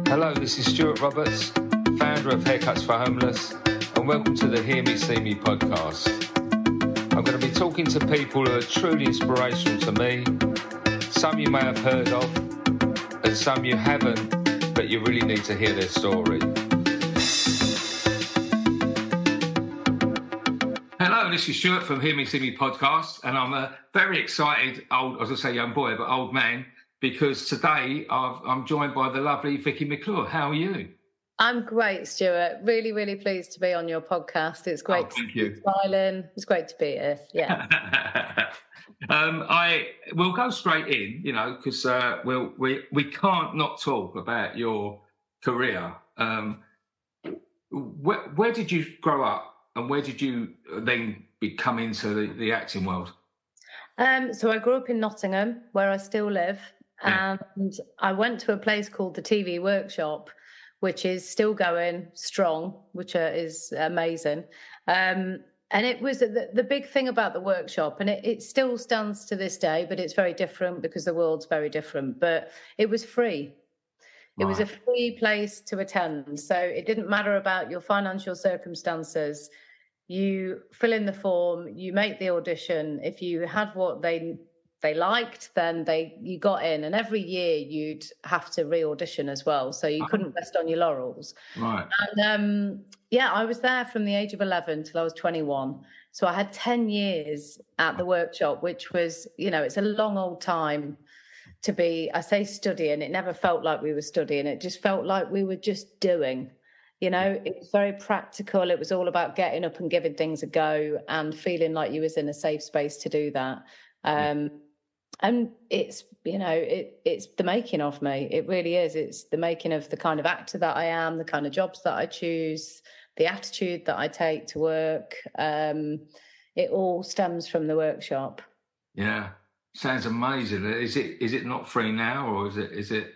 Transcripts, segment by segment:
Hello, this is Stuart Roberts, founder of Haircuts for Homeless, and welcome to the Hear Me, See Me podcast. I'm going to be talking to people who are truly inspirational to me. Some you may have heard of, and some you haven't, but you really need to hear their story. Hello, this is Stuart from Hear Me, See Me podcast, and I'm a very excited young boy, but old man, because today I'm joined by the lovely Vicky McClure. How are you? I'm great, Stuart. Really, really pleased to be on your podcast. It's great to be smiling. It's great to be here. Yeah. We'll go straight in, because we can't not talk about your career. Where did you grow up, and where did you then come into the acting world? So I grew up in Nottingham, where I still live. And I went to a place called the TV Workshop, which is still going strong, which is amazing. And it was the big thing about the workshop, and it still stands to this day, but it's very different because the world's very different. But it was free. It was a free place to attend. So it didn't matter about your financial circumstances. You fill in the form, you make the audition. If you had what they liked, then you got in, and every year you'd have to re-audition as well, so you couldn't rest on your laurels. Right. And I was there from the age of 11 till I was 21, so I had 10 years at the workshop, which was, it's a long old time to be, I say studying. It never felt like we were studying, it just felt like we were just doing. It was very practical. It was all about getting up and giving things a go and feeling like you was in a safe space to do that. And it's, it's the making of me. It really is. It's the making of the kind of actor that I am, the kind of jobs that I choose, the attitude that I take to work. It all stems from the workshop. Yeah. Sounds amazing. Is it not free now, or is it?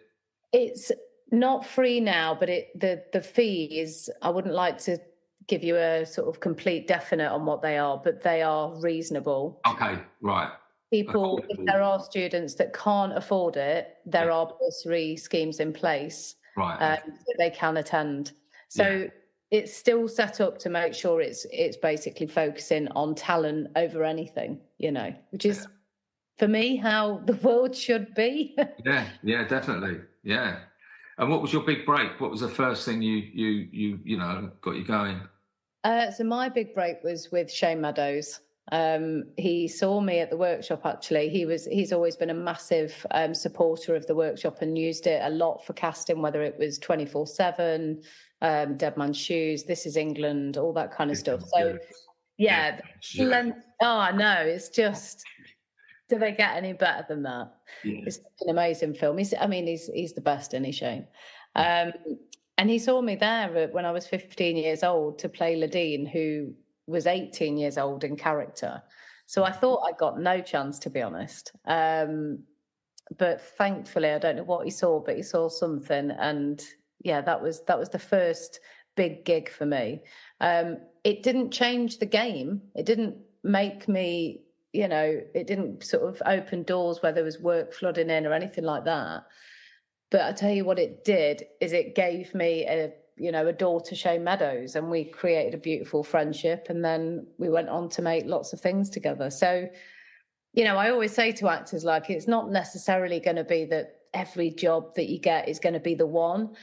It's not free now, but the fees, I wouldn't like to give you a sort of complete definite on what they are, but they are reasonable. Okay, right. People, if there are students that can't afford it, there are bursary schemes in place, right? That they can attend. So it's still set up to make sure it's basically focusing on talent over anything, which is for me how the world should be. yeah, definitely, yeah. And what was your big break? What was the first thing you got you going? So my big break was with Shane Meadows. He saw me at the workshop. Actually, he's always been a massive supporter of the workshop and used it a lot for casting, whether it was 24/7, Dead Man's Shoes, This Is England, all that kind of stuff. So I know, it's just, do they get any better than that? It's an amazing film. He's the best, isn't he, Shane? And he saw me there when I was 15 years old to play Ladine, who was 18 years old in character. So I thought I got no chance, to be honest. But thankfully, I don't know what he saw, but he saw something. And that was the first big gig for me. It didn't change the game. It didn't make me, it didn't sort of open doors where there was work flooding in or anything like that. But I tell you what it did is it gave me a door to Shane Meadows, and we created a beautiful friendship, and then we went on to make lots of things together. So, I always say to actors, like, it's not necessarily going to be that every job that you get is going to be the one.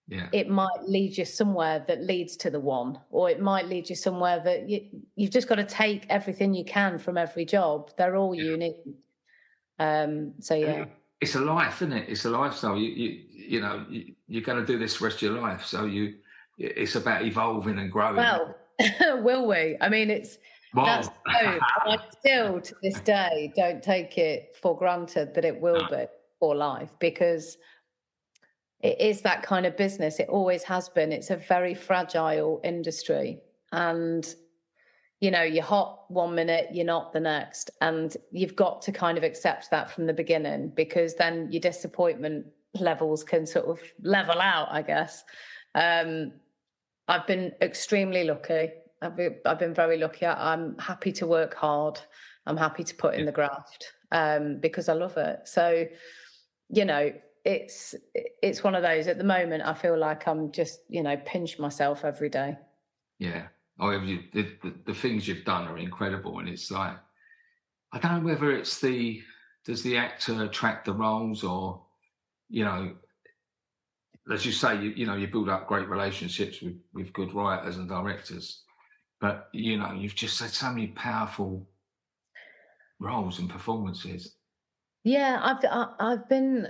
Yeah. It might lead you somewhere that leads to the one, or it might lead you somewhere that you've just got to take everything you can from every job. They're all unique. It's a life, isn't it? It's a lifestyle. You're going to do this the rest of your life. So it's about evolving and growing. Well, will we? I mean, that's true. I still, to this day, don't take it for granted that it will be for life, because it is that kind of business. It always has been. It's a very fragile industry, and you're hot one minute, you're not the next. And you've got to kind of accept that from the beginning, because then your disappointment levels can sort of level out, I guess. I've been extremely lucky. I've been very lucky. I'm happy to work hard. I'm happy to put in the graft because I love it. So, it's it's one of those. At the moment, I feel like I'm just, pinch myself every day. Yeah. Oh, the things you've done are incredible, and it's like, I don't know whether it's does the actor attract the roles, or, as you say, you build up great relationships with good writers and directors, but you've just had so many powerful roles and performances. Yeah, I've been.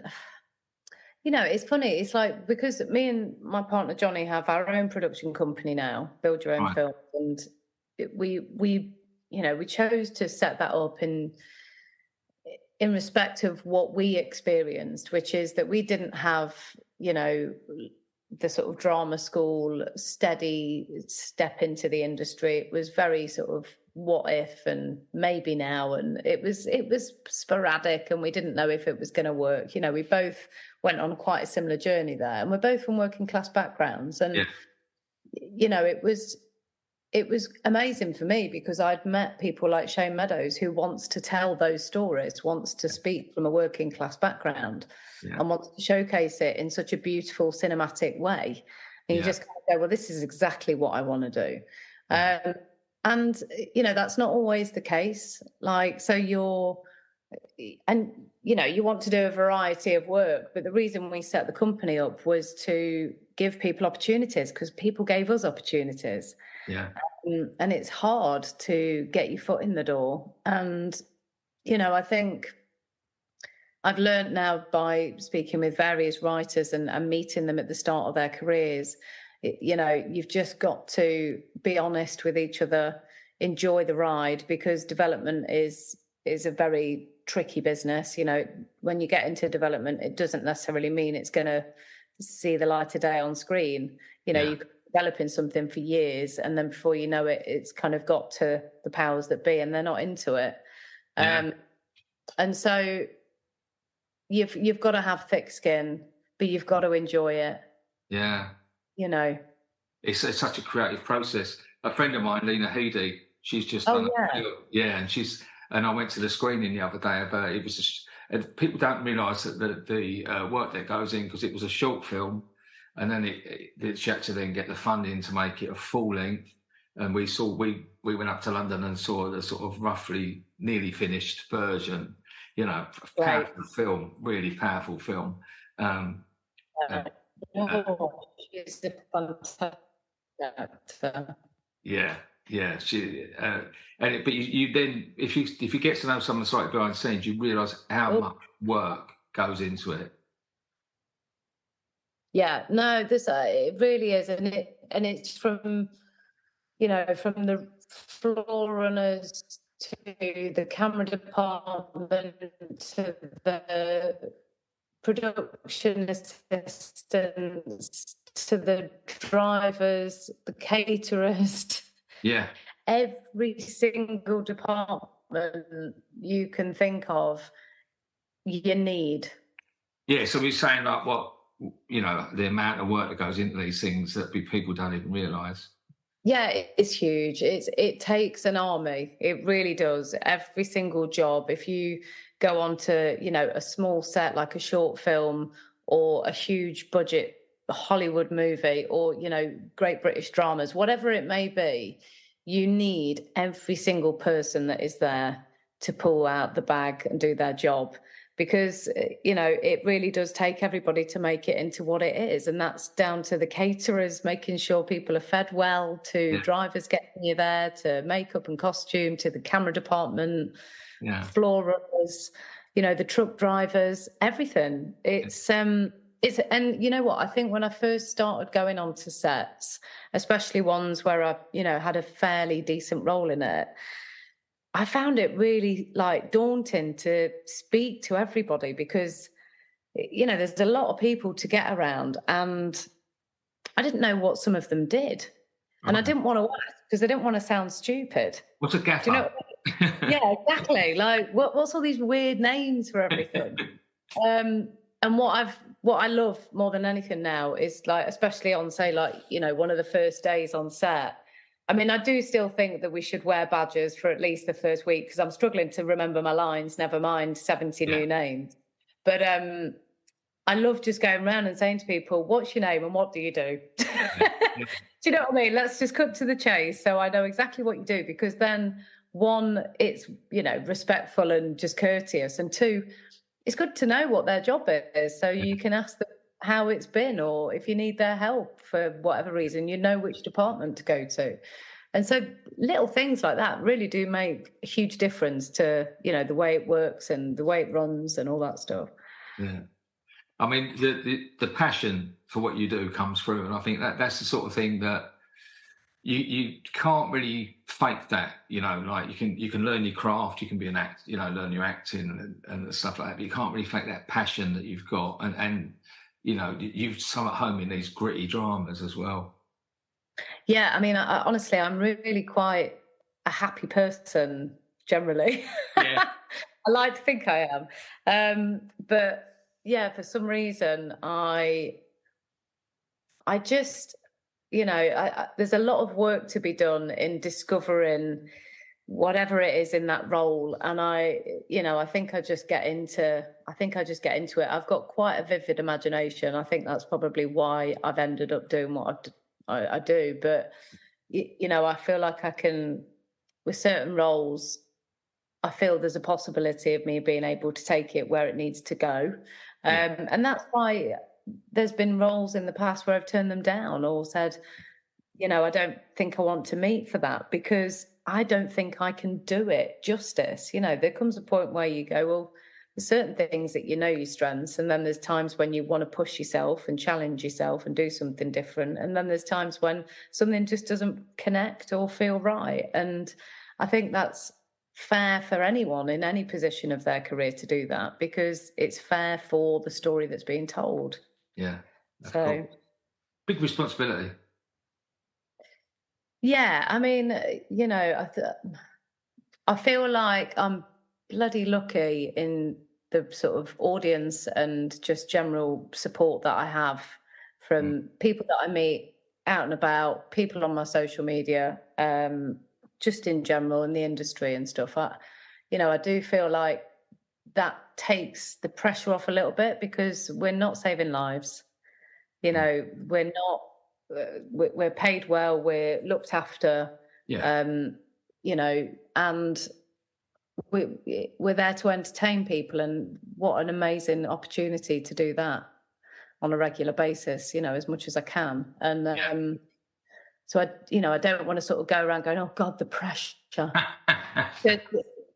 It's funny. It's like, because me and my partner Johnny have our own production company now, Build Your Own Right. Films, and we chose to set that up in respect of what we experienced, which is that we didn't have, the sort of drama school steady step into the industry. It was very sort of what if and maybe now, and it was sporadic, and we didn't know if it was going to work. We both went on quite a similar journey there, and we're both from working class backgrounds, and it was amazing for me because I'd met people like Shane Meadows, who wants to tell those stories, wants to speak from a working class background, and wants to showcase it in such a beautiful cinematic way. And you just kind of go, well, this is exactly what I want to do. And, that's not always the case. Like, so you want to do a variety of work, but the reason we set the company up was to give people opportunities, because people gave us opportunities. Yeah. And it's hard to get your foot in the door. And, I think I've learned now by speaking with various writers and meeting them at the start of their careers, you've just got to be honest with each other, enjoy the ride, because development is a very tricky business. When you get into development, it doesn't necessarily mean it's going to see the light of day on screen. You could be developing something for years, and then before you know it, it's kind of got to the powers that be, and they're not into it. And so you've got to have thick skin, but you've got to enjoy it. Yeah. It's such a creative process. A friend of mine, Lena Headey, she's just done and I went to the screening the other day about it. Was and people don't realise that the work that goes in, because it was a short film, and then she had to then get the funding to make it a full length. And we went up to London and saw the sort of roughly nearly finished version. Powerful film, really powerful film. She's a fantastic actor. Yeah. But you then, if you get to know someone slightly behind the scenes, you realise how much work goes into it. Yeah, no, it really is, and it's from from the floor runners to the camera department to the production assistants to the drivers, the caterers. Yeah. Every single department you can think of, you need. Yeah, so we're saying like the amount of work that goes into these things that people don't even realise. Yeah, it's huge. It takes an army. It really does. Every single job. If you go on to, a small set like a short film, or a huge budget Hollywood movie, or, great British dramas, whatever it may be, you need every single person that is there to pull out the bag and do their job. Because, it really does take everybody to make it into what it is. And that's down to the caterers, making sure people are fed well, to drivers getting you there, to makeup and costume, to the camera department, floor runners, the truck drivers, everything. And you know what? I think when I first started going on to sets, especially ones where I, had a fairly decent role in it, I found it really daunting to speak to everybody, because, there's a lot of people to get around, and I didn't know what some of them did. And I didn't want to ask because I didn't want to sound stupid. What's a gaffer? Do you know what I mean? Yeah, exactly. What's all these weird names for everything? And what I love more than anything now is especially on, say, one of the first days on set. I mean, I do still think that we should wear badges for at least the first week, because I'm struggling to remember my lines, never mind 70 new names. But I love just going around and saying to people, what's your name and what do you do? Yeah. Do you know what I mean? Let's just cut to the chase so I know exactly what you do, because then, one, it's, respectful and just courteous, and two, it's good to know what their job is, so you can ask them how it's been, or if you need their help for whatever reason, you know which department to go to. And so little things like that really do make a huge difference to, the way it works and the way it runs and all that stuff. Yeah. I mean, the passion for what you do comes through, and I think that's the sort of thing that you can't really fake that. Like you can learn your craft, you can be an act, learn your acting and stuff like that, but you can't really fake that passion that you've got, and you've some at home in these gritty dramas as well. Yeah, I mean, honestly, I'm really quite a happy person generally. Yeah. I like to think I am, but yeah, for some reason, I just, there's a lot of work to be done in discovering whatever it is in that role, and I think I just get into it. I've got quite a vivid imagination. I think that's probably why I've ended up doing what I do. But I feel like I can, with certain roles, I feel there's a possibility of me being able to take it where it needs to go. And that's why there's been roles in the past where I've turned them down or said, I don't think I want to meet for that, because I don't think I can do it justice. There comes a point where you go, well, there's certain things that your strengths, and then there's times when you want to push yourself and challenge yourself and do something different. And then there's times when something just doesn't connect or feel right. And I think that's fair for anyone in any position of their career to do that, because it's fair for the story that's being told. Yeah. So cool. Big responsibility. Yeah, I mean, I feel like I'm bloody lucky in the sort of audience and just general support that I have from people that I meet out and about, people on my social media, just in general in the industry and stuff. I do feel like that takes the pressure off a little bit, because we're not saving lives. We're not, we're paid well, we're looked after, and we're there to entertain people, and what an amazing opportunity to do that on a regular basis, as much as I can. And so I don't want to sort of go around going, oh God, the pressure.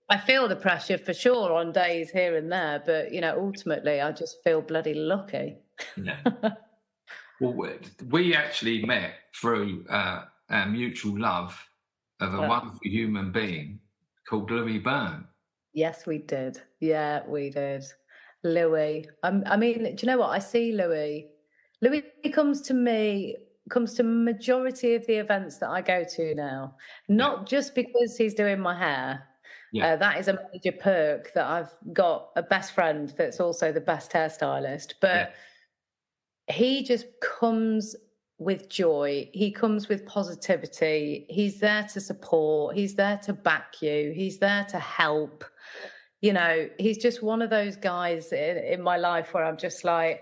I feel the pressure for sure on days here and there, but ultimately I just feel bloody lucky. Yeah. Well, we actually met through our mutual love of a wonderful human being called Louis Byrne. Yes, we did. Yeah, we did. Louis. I mean, do you know what? I see Louis. Louis comes to majority of the events that I go to now, not just because he's doing my hair. That is a major perk, that I've got a best friend that's also the best hairstylist, but he just comes with joy. He comes with positivity. He's there to support. He's there to back you. He's there to help. He's just one of those guys in my life where I'm just like,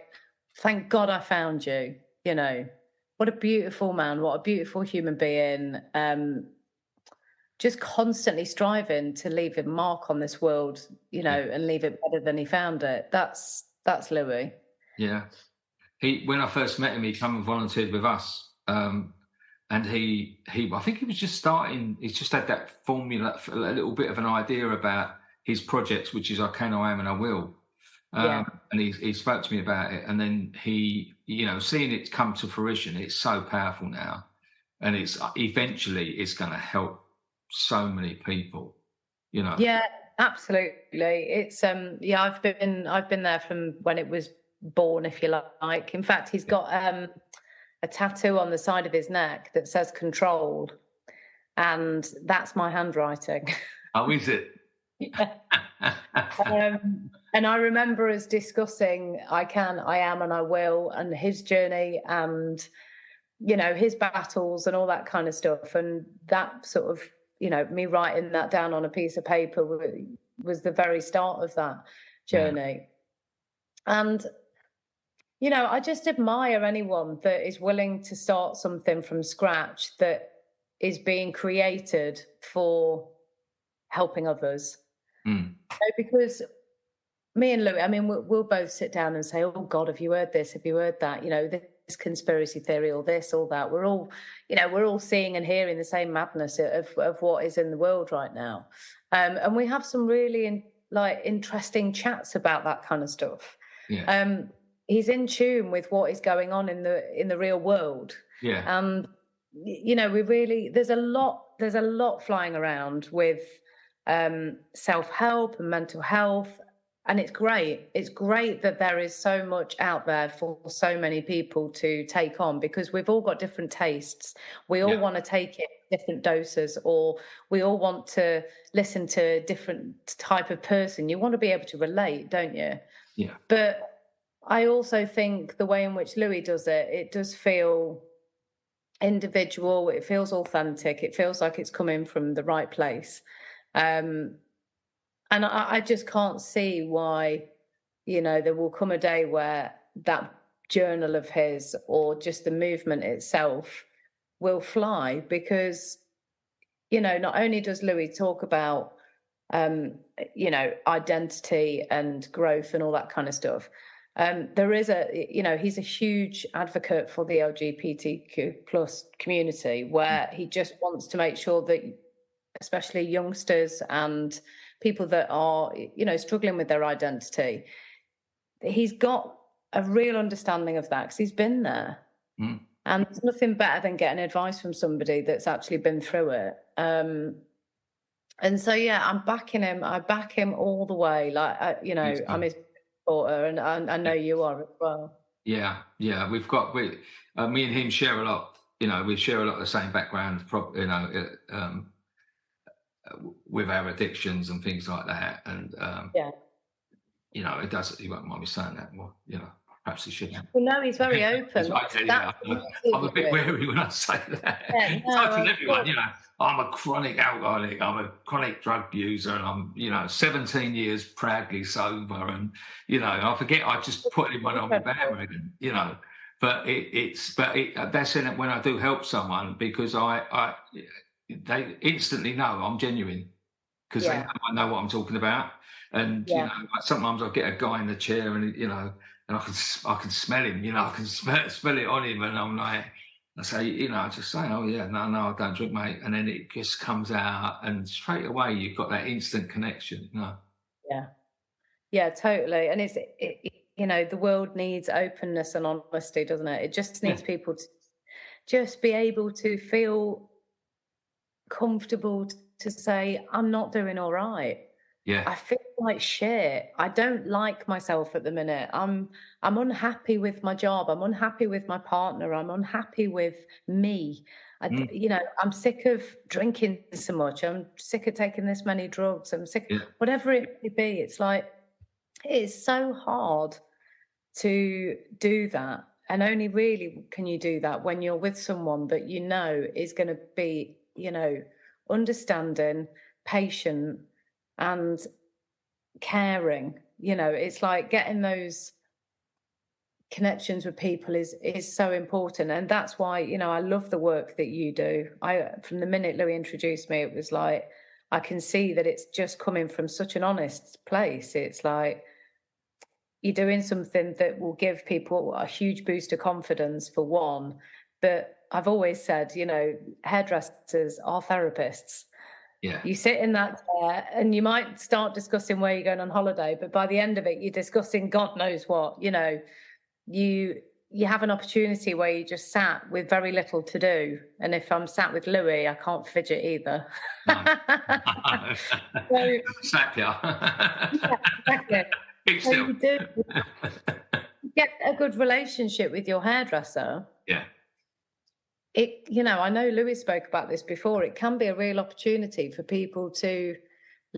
thank God I found you. What a beautiful man. What a beautiful human being. Just constantly striving to leave a mark on this world, and leave it better than he found it. That's Louis. Yeah. When I first met him, he came and volunteered with us, and he I think he was just starting. He's just had that formula, a little bit of an idea about his projects, which is I Can, I Am, and I Will. And he spoke to me about it, and then he, seeing it come to fruition, it's so powerful now, and it's going to help so many people. Yeah, absolutely. It's I've been there from when it was born, if you like. In fact, he's got a tattoo on the side of his neck that says "controlled," and that's my handwriting. Oh, is it? Yeah. And I remember us discussing I Can, I Am, and I Will, and his journey, and his battles and all that kind of stuff. And that sort of, me writing that down on a piece of paper was the very start of that journey. And You know, I just admire anyone that is willing to start something from scratch that is being created for helping others. Because me and Louis, I mean, we'll both sit down and say, "Oh God, have you heard this? Have you heard that? You know, this conspiracy theory, or this, or that." We're all seeing and hearing the same madness of what is in the world right now, and we have some really interesting chats about that kind of stuff. Yeah. He's in tune with what is going on in the real world. Yeah. And you know, there's a lot flying around with self-help and mental health. And it's great. It's great that there is so much out there for so many people to take on, because we've all got different tastes. We all want to take it in different doses, or we all want to listen to a different type of person. You want to be able to relate, don't you? Yeah. But I also think the way in which Louis does it, it does feel individual. It feels authentic. It feels like it's coming from the right place. And I just can't see why, you know, there will come a day where that journal of his, or just the movement itself, will fly. Because, you know, not only does Louis talk about, you know, identity and growth and all that kind of stuff, there is he's a huge advocate for the LGBTQ plus community, where he just wants to make sure that especially youngsters and people that are, you know, struggling with their identity, he's got a real understanding of that, because he's been there. And there's nothing better than getting advice from somebody that's actually been through it. And so, yeah, I'm backing him. I back him all the way. Like, you know, I'm his supporter, and I know you are as well. Yeah. Me and him share a lot. You know, we share a lot of the same background. You know, with our addictions and things like that. And you know, it does. He won't mind me saying that. Well, you know, perhaps he shouldn't. Well, no, he's very open. I'm a bit wary when I say that. I tell everyone, you know, I'm a chronic alcoholic. I'm a chronic drug user, and I'm, you know, 17 years proudly sober. And you know, I forget. I just put him on my bandwagon, you know. But that's in it when I do help someone, because they instantly know I'm genuine, because they know I know what I'm talking about. And you know, like sometimes I get a guy in the chair, and you know, and I can smell him. You know, I can smell it on him, and I'm like, I say, you know, I just say, oh yeah, no, I don't drink, mate, and then it just comes out, and straight away you've got that instant connection. You know? Yeah, totally. And you know, the world needs openness and honesty, doesn't it? It just needs people to just be able to feel comfortable to say, I'm not doing all right. I feel like shit. I don't like myself at the minute. I'm unhappy with my job. I'm unhappy with my partner. I'm unhappy with me. You know, I'm sick of drinking so much. I'm sick of taking this many drugs. I'm sick, whatever it may be. It's like, it's so hard to do that. And only really can you do that when you're with someone that you know is going to be, you know, understanding, patient, and caring. You know, it's like getting those connections with people is so important. And that's why, you know, I love the work that you do. From the minute Louis introduced me, it was like, I can see that it's just coming from such an honest place. It's like, you're doing something that will give people a huge boost of confidence, for one. But I've always said, you know, hairdressers are therapists. You sit in that chair and you might start discussing where you're going on holiday, but by the end of it, you're discussing God knows what. You know, you have an opportunity where you just sat with very little to do. And if I'm sat with Louis, I can't fidget either. No. Exactly. So you do get a good relationship with your hairdresser. You know, I know Louis spoke about this before. It can be a real opportunity for people to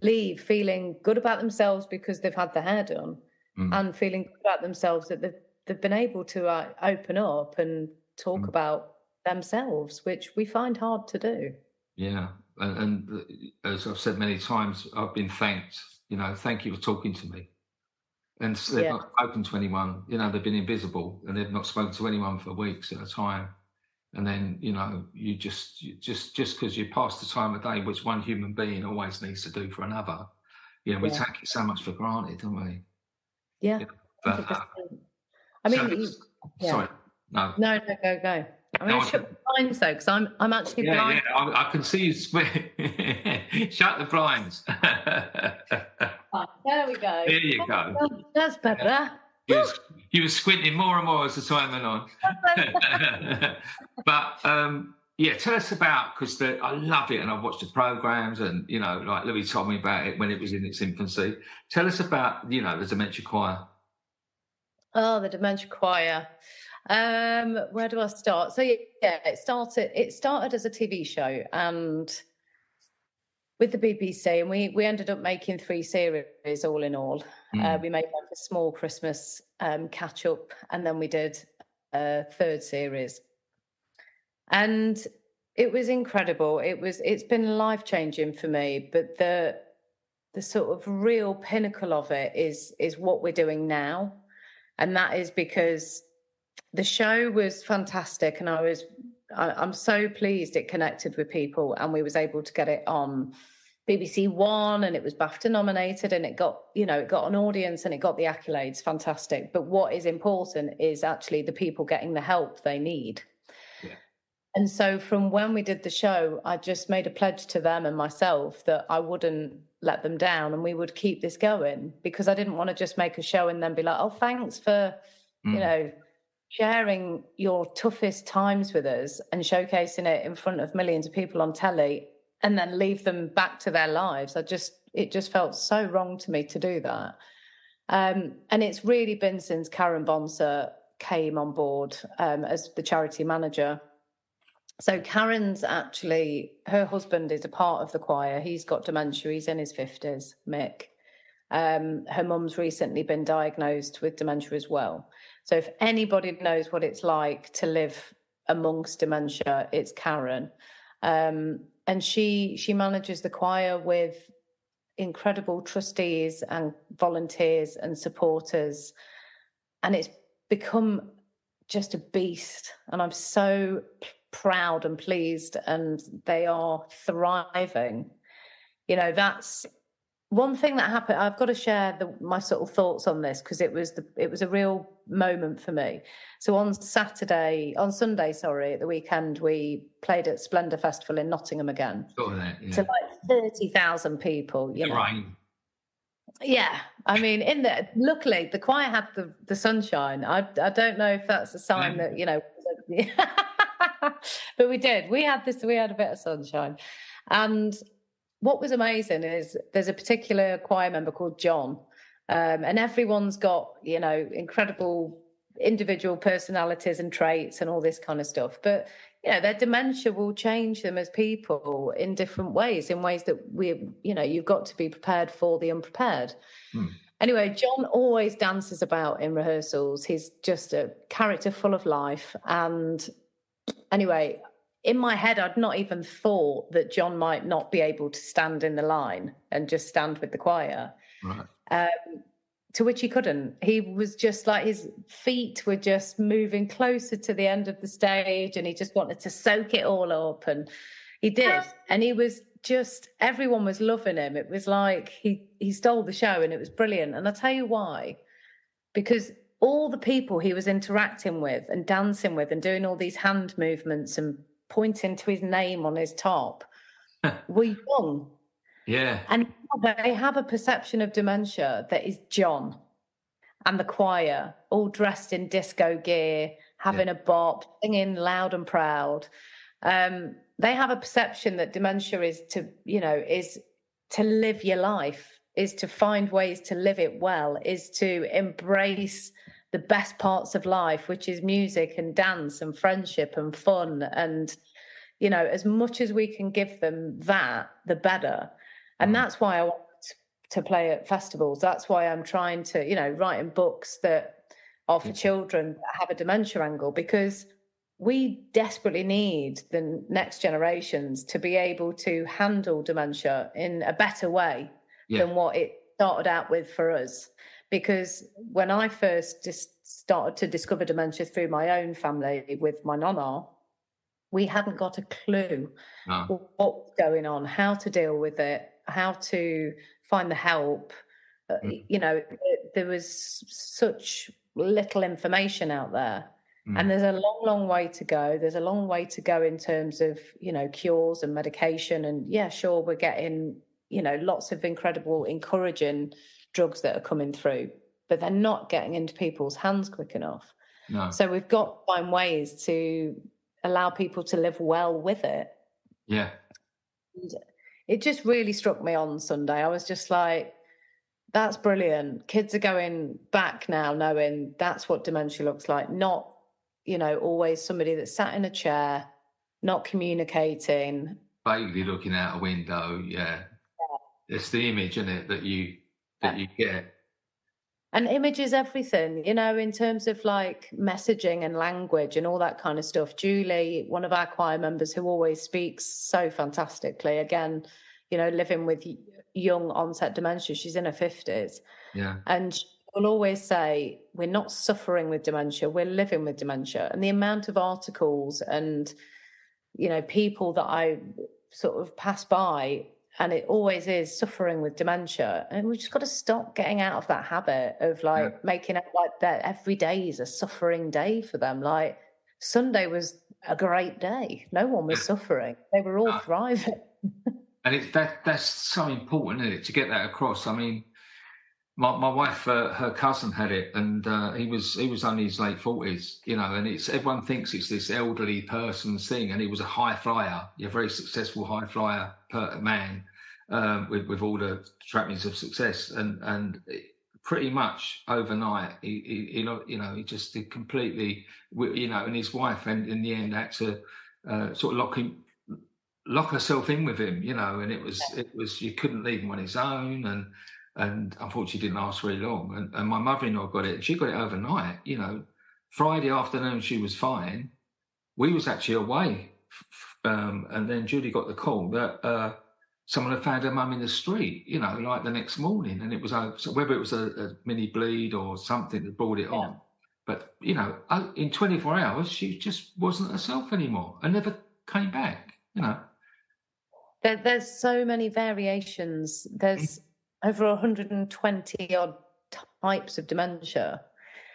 leave feeling good about themselves because they've had their hair done, and feeling good about themselves that they've been able to open up and talk about themselves, which we find hard to do. Yeah, and as I've said many times, I've been thanked. You know, thank you for talking to me. and they've not spoken to anyone. You know, they've been invisible and they've not spoken to anyone for weeks at a time. And then, you know, you just because you pass the time of day, which one human being always needs to do for another. You know, we take it so much for granted, don't we? Yeah. But, I mean, sorry, no, go. I mean, shut the blinds though, because I'm actually blind. Yeah, I can see you. Shut the blinds. There we go. There you go. That's better. You were squinting more and more as the time went on. But tell us about, because I love it and I've watched the programs and, you know, like Louis told me about it when it was in its infancy. Tell us about, you know, the Dementia Choir. Oh, the Dementia Choir. Where do I start? So it started as a TV show and with the BBC, and we ended up making 3 series all in all. We made like a small Christmas catch up, and then we did a 3rd series. And it was incredible. It's been life-changing for me, but the sort of real pinnacle of it is what we're doing now. And that is because the show was fantastic, and I'm so pleased it connected with people, and we was able to get it on BBC One, and it was BAFTA nominated, and it got an audience and it got the accolades. Fantastic. But what is important is actually the people getting the help they need. Yeah. And so from when we did the show, I just made a pledge to them and myself that I wouldn't let them down, and we would keep this going, because I didn't want to just make a show and then be like, oh, thanks for, you know, sharing your toughest times with us and showcasing it in front of millions of people on telly, and then leave them back to their lives. It just felt so wrong to me to do that. And it's really been since Karen Bonser came on board as the charity manager. So Karen's actually, her husband is a part of the choir. He's got dementia. He's in his 50s, Mick. Her mum's recently been diagnosed with dementia as well. So if anybody knows what it's like to live amongst dementia, it's Karen. And she manages the choir with incredible trustees and volunteers and supporters. And it's become just a beast. And I'm so proud and pleased, and they are thriving. You know, that's one thing that happened. I've got to share my sort of thoughts on this, because it was a real moment for me. So on Sunday, at the weekend, we played at Splendour Festival in Nottingham again. Saw that, yeah. To like 30,000 people. You know. Right. Yeah, I mean, luckily the choir had the sunshine. I don't know if that's a sign that, you know, but we did. We had a bit of sunshine. And what was amazing is there's a particular choir member called John, and everyone's got, you know, incredible individual personalities and traits and all this kind of stuff. But, you know, their dementia will change them as people in different ways, in ways that you've got to be prepared for the unprepared. Anyway, John always dances about in rehearsals. He's just a character full of life. And anyway, in my head, I'd not even thought that John might not be able to stand in the line and just stand with the choir. Right. To which he couldn't. He was just like, his feet were just moving closer to the end of the stage, and he just wanted to soak it all up. And he did. And he was just, everyone was loving him. It was like he stole the show, and it was brilliant. And I'll tell you why. Because all the people he was interacting with and dancing with and doing all these hand movements and pointing to his name on his top were young. Yeah. And they have a perception of dementia that is John and the choir all dressed in disco gear, having a bop, singing loud and proud. They have a perception that dementia is to live your life, is to find ways to live it well, is to embrace the best parts of life, which is music and dance and friendship and fun. And, you know, as much as we can give them that, the better. And that's why I want to play at festivals. That's why I'm trying to, you know, writing books that are for children that have a dementia angle, because we desperately need the next generations to be able to handle dementia in a better way than what it started out with for us. because when I first just started to discover dementia through my own family with my nonna, we hadn't got a clue what was going on, how to deal with it, how to find the help. You know, there was such little information out there. And there's a long, long way to go. There's a long way to go in terms of, you know, cures and medication. And yeah, sure, we're getting, you know, lots of incredible, encouraging drugs that are coming through, but they're not getting into people's hands quick enough. No. So we've got to find ways to allow people to live well with it. Yeah. And it just really struck me on Sunday. I was just like, that's brilliant. Kids are going back now knowing that's what dementia looks like, not, you know, always somebody that's sat in a chair, not communicating. Vaguely looking out a window, yeah. It's the image, isn't it, that you get. And image is everything, you know, in terms of like messaging and language and all that kind of stuff. Julie, one of our choir members who always speaks so fantastically, again, you know, living with young onset dementia, she's in her 50s. Yeah. And she will always say, we're not suffering with dementia, we're living with dementia. And the amount of articles and, you know, people that I sort of pass by, and it always is suffering with dementia. And we've just got to stop getting out of that habit of like making it like that every day is a suffering day for them. Like Sunday was a great day. No one was suffering. They were all thriving. And that's so important, isn't it, to get that across. I mean, my wife, her cousin had it, and he was only his late 40s, you know, and everyone thinks it's this elderly person's thing, and he was a high flyer, a very successful high flyer man with all the trappings of success, and pretty much overnight he he just did completely, you know, and his wife, and in the end had to sort of lock herself in with him, you know, and it was you couldn't leave him on his own, and unfortunately didn't last very long. And my mother-in-law got it, and she got it overnight, you know. Friday afternoon she was fine. We was actually away, and then Judy got the call that someone had found her mum in the street, you know, like the next morning, and it was so whether it was a mini bleed or something that brought it on, but you know, in 24 hours she just wasn't herself anymore and never came back, you know. There's so many variations. There's over 120 odd types of dementia.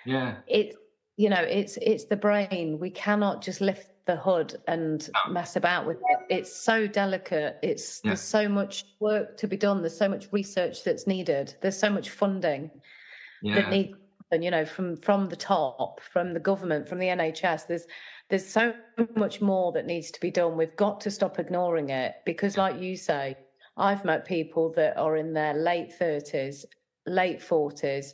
Yeah. It's, you know, it's the brain. We cannot just lift the hood and mess about with it. It's so delicate. There's so much work to be done. There's so much research that's needed. There's so much funding that needs, and you know, from the top, from the government, from the NHS. There's so much more that needs to be done. We've got to stop ignoring it, because like you say, I've met people that are in their late 30s, late 40s,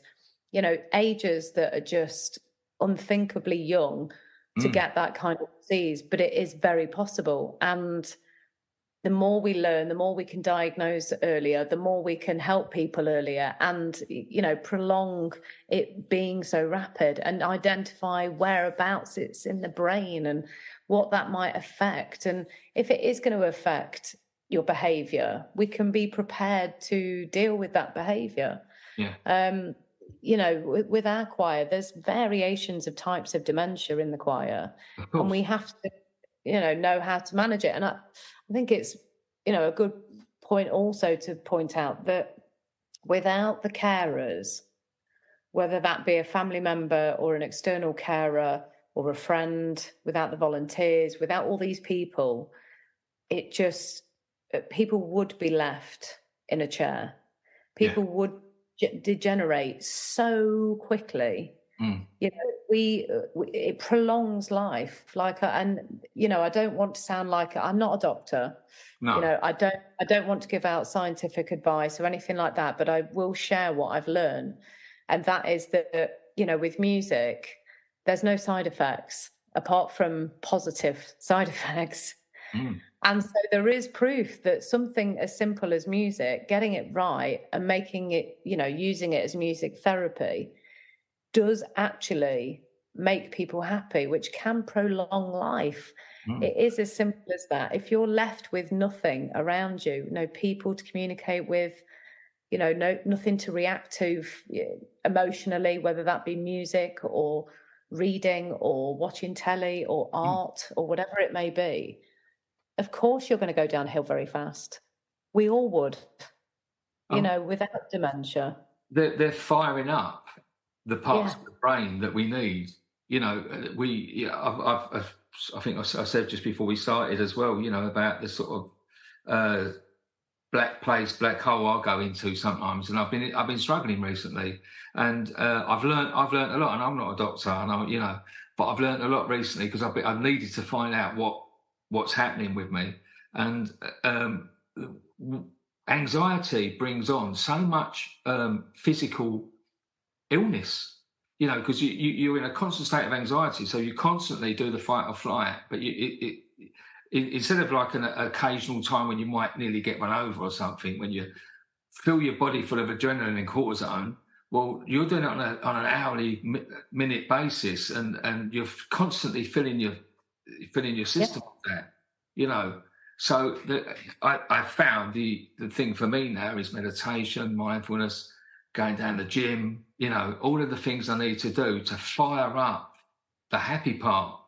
you know, ages that are just unthinkably young to get that kind of disease, but it is very possible. And the more we learn, the more we can diagnose earlier, the more we can help people earlier and, you know, prolong it being so rapid and identify whereabouts it's in the brain and what that might affect. And if it is going to affect your behavior, we can be prepared to deal with that behavior. You know, with our choir, there's variations of types of dementia in the choir, and we have to, you know how to manage it. And I think it's, you know, a good point also to point out that without the carers, whether that be a family member or an external carer or a friend, without the volunteers, without all these people, people would be left in a chair. People would degenerate so quickly. You know, it prolongs life. And you know, I don't want to sound like I'm not a doctor. No. You know, I don't want to give out scientific advice or anything like that, but I will share what I've learned, and that is that, you know, with music, there's no side effects apart from positive side effects. And so there is proof that something as simple as music, getting it right and making it, you know, using it as music therapy does actually make people happy, which can prolong life. It is as simple as that. If you're left with nothing around you, no people to communicate with, nothing to react to emotionally, whether that be music or reading or watching telly or art or whatever it may be, of course you're going to go downhill very fast. We all would, without dementia. They're firing up the parts of the brain that we need. I think I said just before we started as well, about the sort of black hole I go into sometimes, and I've been struggling recently, and I've learned a lot. And I'm not a doctor, and but I've learned a lot recently because I needed to find out what's happening with me, and anxiety brings on so much physical illness. Because you're in a constant state of anxiety, so you constantly do the fight or flight, but instead of like an occasional time when you might nearly get run over or something, when you fill your body full of adrenaline and cortisone, well, you're doing it on an hourly, minute basis, and you're constantly filling your system with that. So I found the thing for me now is meditation, mindfulness, going down the gym, all of the things I need to do to fire up the happy part.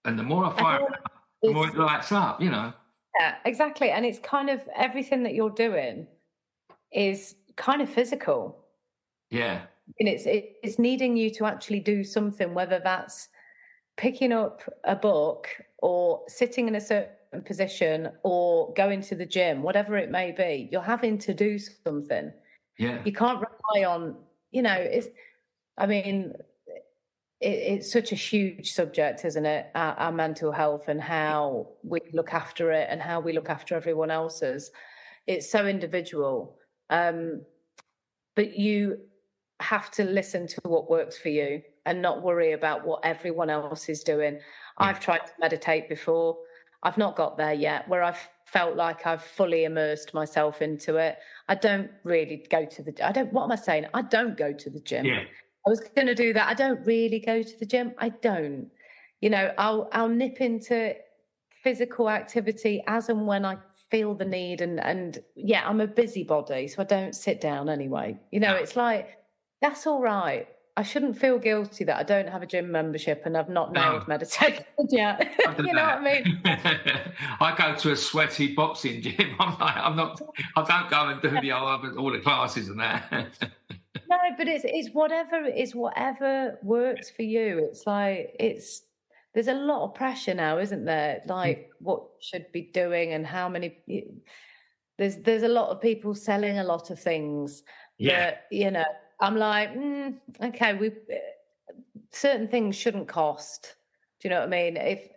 And the more I fire up, the more it lights up, Yeah, exactly. And it's kind of everything that you're doing is kind of physical. Yeah. And it's needing you to actually do something, whether that's picking up a book or sitting in a certain position or going to the gym, whatever it may be. You're having to do something. Yeah. You can't rely on, it's such a huge subject, isn't it? Our mental health and how we look after it and how we look after everyone else's. It's so individual. But you have to listen to what works for you and not worry about what everyone else is doing. Yeah. I've tried to meditate before. I've not got there yet, where I've felt like I've fully immersed myself into it. I don't really go to what am I saying? I don't go to the gym. Yeah. I was going to do that. I don't really go to the gym. I don't. I'll nip into physical activity as and when I feel the need. And yeah, I'm a busybody, so I don't sit down anyway. It's like, that's all right. I shouldn't feel guilty that I don't have a gym membership and I've not nailed meditation yet. You know what I mean? I go to a sweaty boxing gym. I don't go and do all the classes and that. No, but it's whatever works for you. It's like there's a lot of pressure now, isn't there? Like what you should be doing and how many. There's a lot of people selling a lot of things. Yeah. That, I'm like, okay, certain things shouldn't cost. Do you know what I mean? If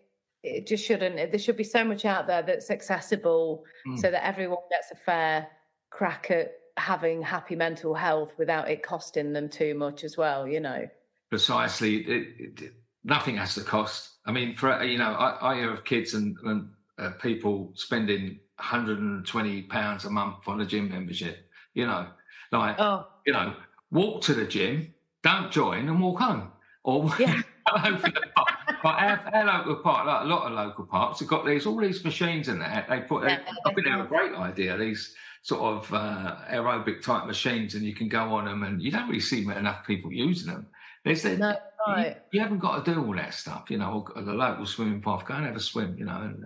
it just shouldn't, there should be so much out there that's accessible so that everyone gets a fair crack at having happy mental health without it costing them too much as well, Precisely. Nothing has to cost. I mean, I hear of kids and people spending £120 a month on a gym membership, walk to the gym, don't join and walk home. Or go for the park. But our local park, like a lot of local parks, have got all these machines in there. I think they're a great idea, these sort of aerobic type machines, and you can go on them, and you don't really see enough people using them. You haven't got to do all that stuff, the local swimming path, go and have a swim, and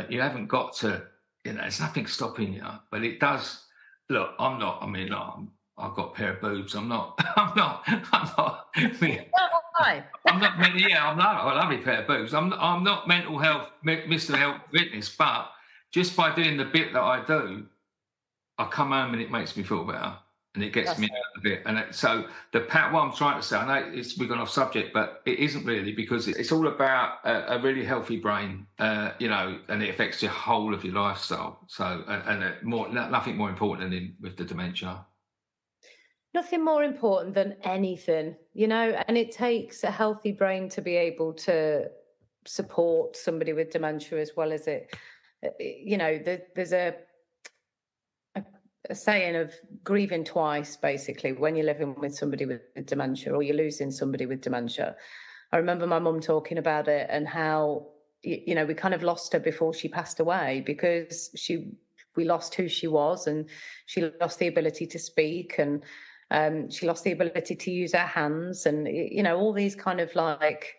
you haven't got to, there's nothing stopping you, but it does. Look, I've got a pair of boobs. I'm not. I'm not a lovely pair of boobs. I'm not mental health, Mr. Health Fitness, but just by doing the bit that I do, I come home and it makes me feel better and it gets me out of it. And so what I'm trying to say, I know we've gone off subject, but it isn't really, because it's all about a really healthy brain, and it affects your whole of your lifestyle. So, nothing more important than with the dementia. Nothing more important than anything, and it takes a healthy brain to be able to support somebody with dementia as well as it. There's a saying of grieving twice, basically, when you're living with somebody with dementia or you're losing somebody with dementia. I remember my mum talking about it and how, we kind of lost her before she passed away because she we lost who she was, and she lost the ability to speak, and she lost the ability to use her hands, and all these kind of like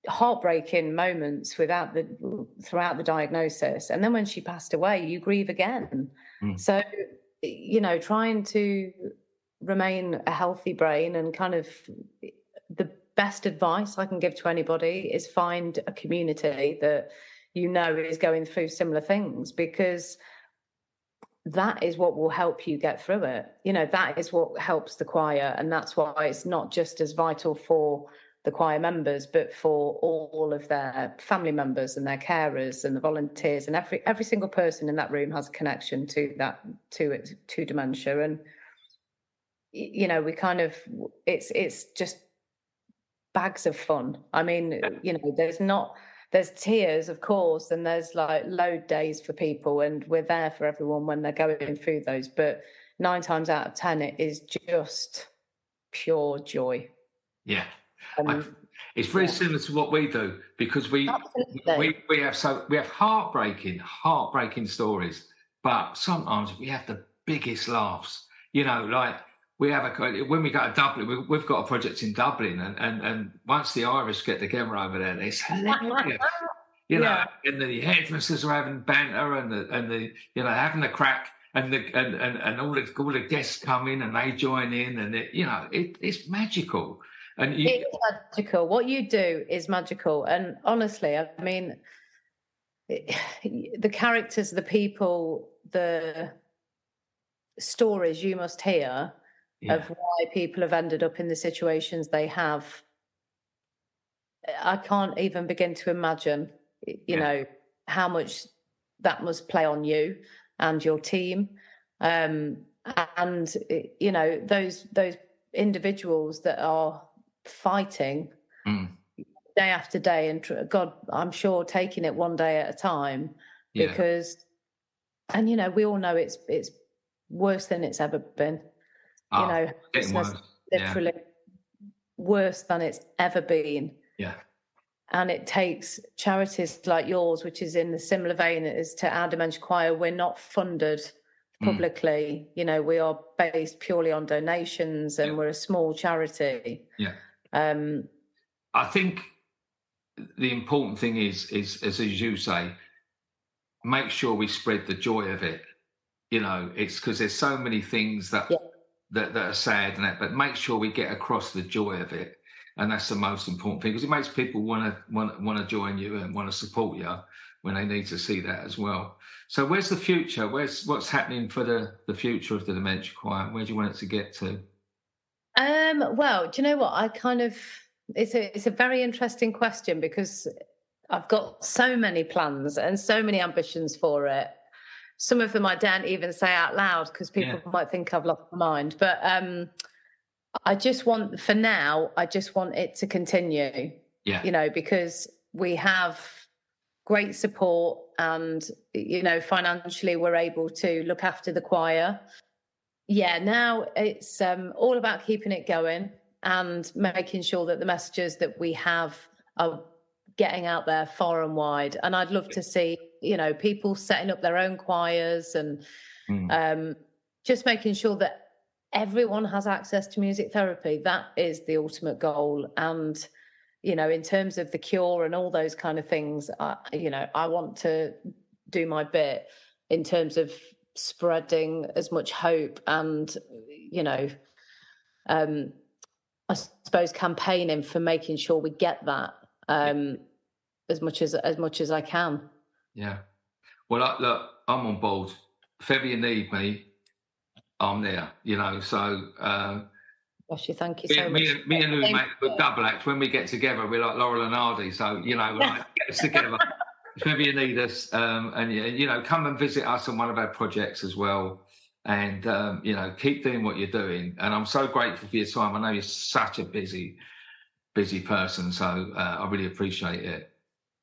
heartbreaking moments throughout the diagnosis. And then when she passed away, you grieve again. So trying to remain a healthy brain, and kind of the best advice I can give to anybody is find a community that is going through similar things, because that is what will help you get through it. That is what helps the choir, and that's why it's not just as vital for the choir members, but for all of their family members and their carers and the volunteers, and every single person in that room has a connection to dementia. And we kind of, it's just bags of fun. I mean, there's tears, of course, and there's like load days for people, and we're there for everyone when they're going through those, but 9 times out of 10 it is just pure joy. It's very similar to what we do, because we have heartbreaking stories, but sometimes we have the biggest laughs. Like when we go to Dublin, we've got a project in Dublin, and once the Irish get together over there, it's hilarious. And the headmisters are having banter, and the having the crack, and all the guests come in and they join in, and it's magical. And it's magical. What you do is magical. And honestly, I mean, the characters, the people, the stories you must hear of why people have ended up in the situations they have, I can't even begin to imagine, how much that must play on you and your team. And, those individuals that are fighting day after day, and God, I'm sure taking it one day at a time, because, and we all know it's worse than it's ever been. Literally worse than it's ever been. And it takes charities like yours, which is in the similar vein as to our Dementia Choir. We're not funded publicly. We are based purely on donations, and we're a small charity. I think the important thing is as you say, make sure we spread the joy of it. It's because there's so many things that are sad and that, but make sure we get across the joy of it, and that's the most important thing, because it makes people want to join you and want to support you when they need to see that as well. So where's the future? What's happening for the future of the Dementia Choir? Where do you want it to get to? Well, do you know what? It's a very interesting question, because I've got so many plans and so many ambitions for it. Some of them I daren't even say out loud, because people might think I've lost my mind. But I just want it to continue. Because we have great support, and financially we're able to look after the choir. Now it's all about keeping it going and making sure that the messages that we have are getting out there far and wide. And I'd love to see, people setting up their own choirs, and just making sure that everyone has access to music therapy. That is the ultimate goal. And, in terms of the cure and all those kind of things, I want to do my bit in terms of spreading as much hope and, I suppose campaigning for making sure we get that as much as I can. Well, look, I'm on board. If ever you need me, I'm there. So Gosh, thank you so much. Me and Louis make a good double act. When we get together, we're like Laurel and Hardy. So get us together. If ever you need us, and come and visit us on one of our projects as well. And keep doing what you're doing. And I'm so grateful for your time. I know you're such a busy person, so I really appreciate it.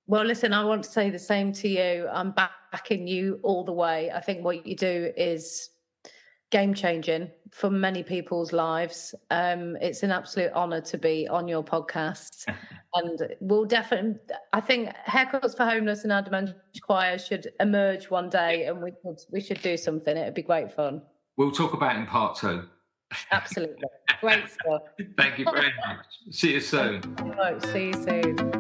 Well, listen, I want to say the same to you. I'm backing you all the way. I think what you do is game-changing for many people's lives. It's an absolute honour to be on your podcast. And we'll definitely, I think Haircuts for Homeless and our Dementia Choir should emerge one day, and we should do something. It'd be great fun. We'll talk about it in part 2. Absolutely. Great stuff. Thank you very much. See you soon. Thank you very much. See you soon.